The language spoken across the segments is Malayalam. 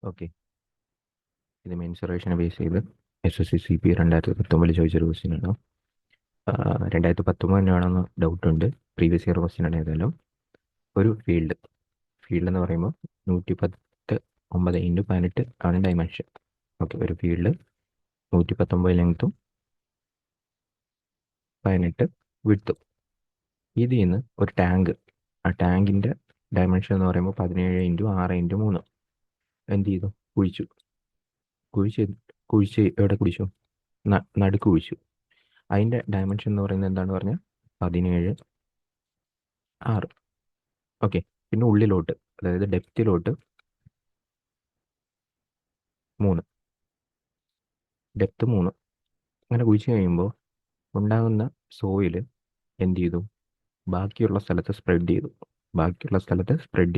ഓക്കെ. ഇത് മെൻസുറേഷനെ ബേസ് ചെയ്ത് SSC CP 2019 ചോദിച്ചൊരു ക്വസ്റ്റ്യൻ ആണ്. 2019 തന്നെയാണെന്ന് ഡൗട്ടുണ്ട്. പ്രീവിയസ് ഇയർ ക്വസ്റ്റ്യൻ ആണ്. ഏതായാലും ഒരു ഫീൽഡ് എന്ന് പറയുമ്പോൾ 119 × 18 ആണ് ഡയമെൻഷൻ. ഓക്കെ, ഒരു ഫീൽഡ് 119 ലെങ്ത്തും 18 വിഡ്ത്തും. ഇതിൽ നിന്ന് ഒരു ടാങ്ക്, ആ ടാങ്കിൻ്റെ ഡയമെൻഷൻ എന്ന് പറയുമ്പോൾ 17 × 6 × 3. എന്ത് ചെയ്തു? കുഴിച്ചു. എവിടെ കുഴിച്ചു? നടുക്ക് കുഴിച്ചു. അതിൻ്റെ ഡയമെൻഷൻ എന്ന് പറയുന്നത് എന്താണ് പറഞ്ഞാൽ 17 6. ഓക്കെ. പിന്നെ ഉള്ളിലോട്ട്, അതായത് ഡെപ്തിലോട്ട് 3, ഡെപ്ത് 3. അങ്ങനെ കുഴിച്ച് കഴിയുമ്പോൾ ഉണ്ടാകുന്ന സോയിൽ എന്ത് ചെയ്തു? ബാക്കിയുള്ള സ്ഥലത്ത് സ്പ്രെഡ്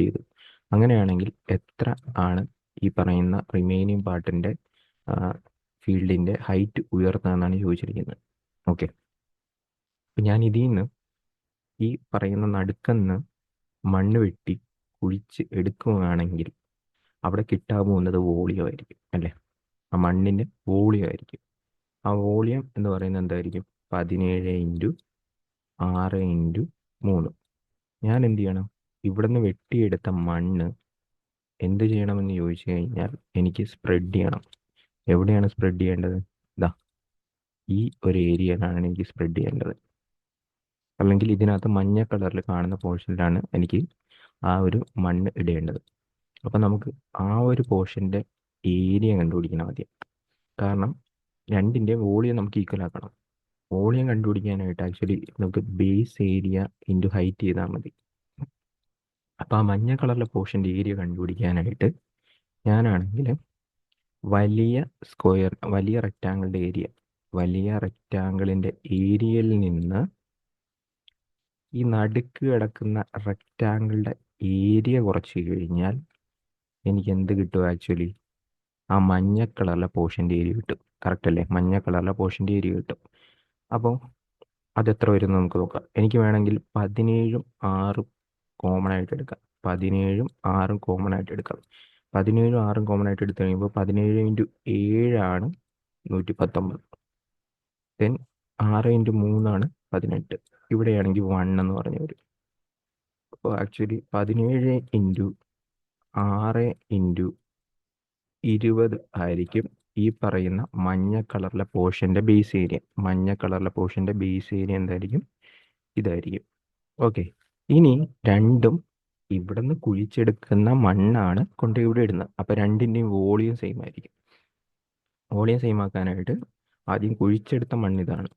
ചെയ്തു. അങ്ങനെയാണെങ്കിൽ എത്ര ആണ് ഈ പറയുന്ന റിമൈനിങ് പാർട്ടിൻ്റെ ഫീൽഡിൻ്റെ ഹൈറ്റ് ഉയർത്തുന്നതെന്നാണ് ചോദിച്ചിരിക്കുന്നത്. ഓക്കെ. അപ്പം ഞാൻ ഇതിൽ നിന്ന് ഈ പറയുന്ന നടുക്കെന്ന് മണ്ണ് വെട്ടി കുഴിച്ച് എടുക്കുകയാണെങ്കിൽ അവിടെ കിട്ടാൻ പോകുന്നത് വോളിയം ആയിരിക്കും, അല്ലേ? ആ മണ്ണിൻ്റെ വോളിയം ആയിരിക്കും. ആ വോളിയം എന്ന് പറയുന്നത് എന്തായിരിക്കും? 17 × 6 × 3. ഞാൻ എന്ത് ചെയ്യണം? ഇവിടെ നിന്ന് വെട്ടിയെടുത്ത മണ്ണ് എന്ത് ചെയ്യണമെന്ന് ചോദിച്ചു കഴിഞ്ഞാൽ എനിക്ക് സ്പ്രെഡ് ചെയ്യണം. എവിടെയാണ് സ്പ്രെഡ് ചെയ്യേണ്ടത്? ഇതാ ഈ ഒരു ഏരിയയിലാണ് എനിക്ക് സ്പ്രെഡ് ചെയ്യേണ്ടത്. അല്ലെങ്കിൽ ഇതിനകത്ത് മഞ്ഞ കളറിൽ കാണുന്ന പോർഷനിലാണ് എനിക്ക് ആ ഒരു മണ്ണ് ഇടേണ്ടത്. അപ്പം നമുക്ക് ആ ഒരു പോർഷൻ്റെ ഏരിയ കണ്ടുപിടിക്കണം ആദ്യം. കാരണം രണ്ടിൻ്റെ വോളിയം നമുക്ക് ഈക്വൽ ആക്കണം. വോളിയം കണ്ടുപിടിക്കാനായിട്ട് ആക്ച്വലി നമുക്ക് ബേസ് ഏരിയ ഇൻറ്റു ഹൈറ്റ് ചെയ്താൽ മതി. അപ്പോൾ ആ മഞ്ഞ കളറിലെ പോർഷൻ്റെ ഏരിയ കണ്ടുപിടിക്കാനായിട്ട് ഞാനാണെങ്കിൽ വലിയ റെക്റ്റാങ്കിളിൻ്റെ ഏരിയയിൽ നിന്ന് ഈ നടുക്ക് കിടക്കുന്ന റെക്റ്റാങ്കിളുടെ ഏരിയ കുറച്ച് കഴിഞ്ഞാൽ എനിക്ക് എന്ത് കിട്ടും? ആക്ച്വലി ആ മഞ്ഞ കളറിലെ പോർഷൻ്റെ ഏരിയ കിട്ടും. കറക്റ്റ് അല്ലേ? മഞ്ഞ കളറിലെ പോർഷൻ്റെ ഏരിയ കിട്ടും. അപ്പോൾ അതെത്ര വരും നമുക്ക് നോക്കാം. എനിക്ക് വേണമെങ്കിൽ 17 ഉം 6 കോമൺ ആയിട്ട് എടുക്കാം. 17 ഉം 6 കോമൺ ആയിട്ട് എടുക്കാം. 17 ഉം 6 കോമൺ ആയിട്ട് എടുത്തു കഴിയുമ്പോൾ 17 × 7 ആണ് 119. ദെൻ 6 × 3 ആണ് 18. ഇവിടെയാണെങ്കിൽ 1 എന്ന് പറഞ്ഞു വരും. അപ്പോൾ ആക്ച്വലി 17 × 6 × 20 ആയിരിക്കും ഈ പറയുന്ന മഞ്ഞ കളറിലെ പോർഷൻ്റെ ബേസ് ഏരിയ. എന്തായിരിക്കും? ഇതായിരിക്കും. ഓക്കെ. ഇനി രണ്ടും ഇവിടെ നിന്ന് കുഴിച്ചെടുക്കുന്ന മണ്ണാണ് കൊണ്ട് ഇവിടെ ഇടുന്നത്. അപ്പോൾ രണ്ടിൻ്റെയും വോളിയം സെയിം ആയിരിക്കും. വോളിയം സെയിം ആക്കാനായിട്ട് ആദ്യം കുഴിച്ചെടുത്ത മണ്ണിതാണ്.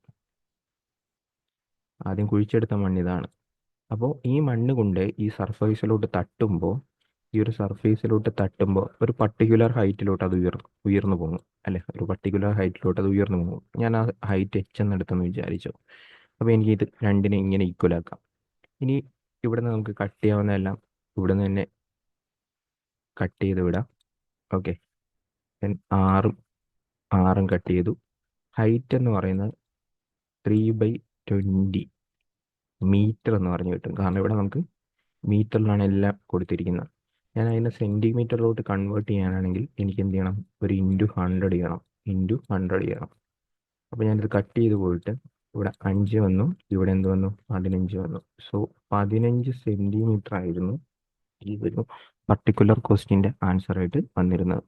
അപ്പോൾ ഈ മണ്ണ് കൊണ്ട് ഈ സർഫേസിലോട്ട് തട്ടുമ്പോൾ ഒരു പർട്ടിക്കുലർ ഹൈറ്റിലോട്ട് അത് ഉയർന്നു പോകും, അല്ലേ? ഒരു പർട്ടിക്കുലർ ഹൈറ്റിലോട്ട് അത് ഉയർന്നു പോകും. ഞാൻ ആ ഹൈറ്റ് H എന്നെടുത്തെന്ന് വിചാരിച്ചു. അപ്പോൾ എനിക്ക് ഇത് രണ്ടിനെ ഇങ്ങനെ ഈക്വൽ ആക്കാം. ഇനി ഇവിടെ നിന്ന് നമുക്ക് കട്ട് ചെയ്യാവുന്നതെല്ലാം ഇവിടെ നിന്ന് തന്നെ കട്ട് ചെയ്ത് വിടാം. ഓക്കെ. ദെൻ 6 കട്ട് ചെയ്തു. ഹൈറ്റ് എന്ന് പറയുന്നത് 3/20 മീറ്റർ എന്ന് പറഞ്ഞു കിട്ടും. കാരണം ഇവിടെ നമുക്ക് മീറ്ററിലാണ് എല്ലാം കൊടുത്തിരിക്കുന്നത്. ഞാൻ അതിനെ സെൻറ്റിമീറ്ററിലോട്ട് കൺവേർട്ട് ചെയ്യാനാണെങ്കിൽ എനിക്ക് എന്ത് ചെയ്യണം? ഒരു ×100 ചെയ്യണം. അപ്പോൾ ഞാനിത് കട്ട് ചെയ്ത് പോയിട്ട് ഇവിടെ 5 വന്നു, ഇവിടെ എന്ത് വന്നു? 15 വന്നു. സോ 15 സെൻറ്റിമീറ്റർ ആയിരുന്നു ഈ ഒരു പർട്ടിക്കുലർ ക്വസ്റ്റ്യൻ്റെ ആൻസറായിട്ട് വന്നിരുന്നത്.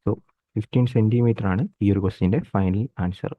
സോ 15 സെൻറ്റിമീറ്റർ ആണ് ഈ ഒരു ക്വസ്റ്റ്യൻ്റെ ഫൈനൽ ആൻസർ.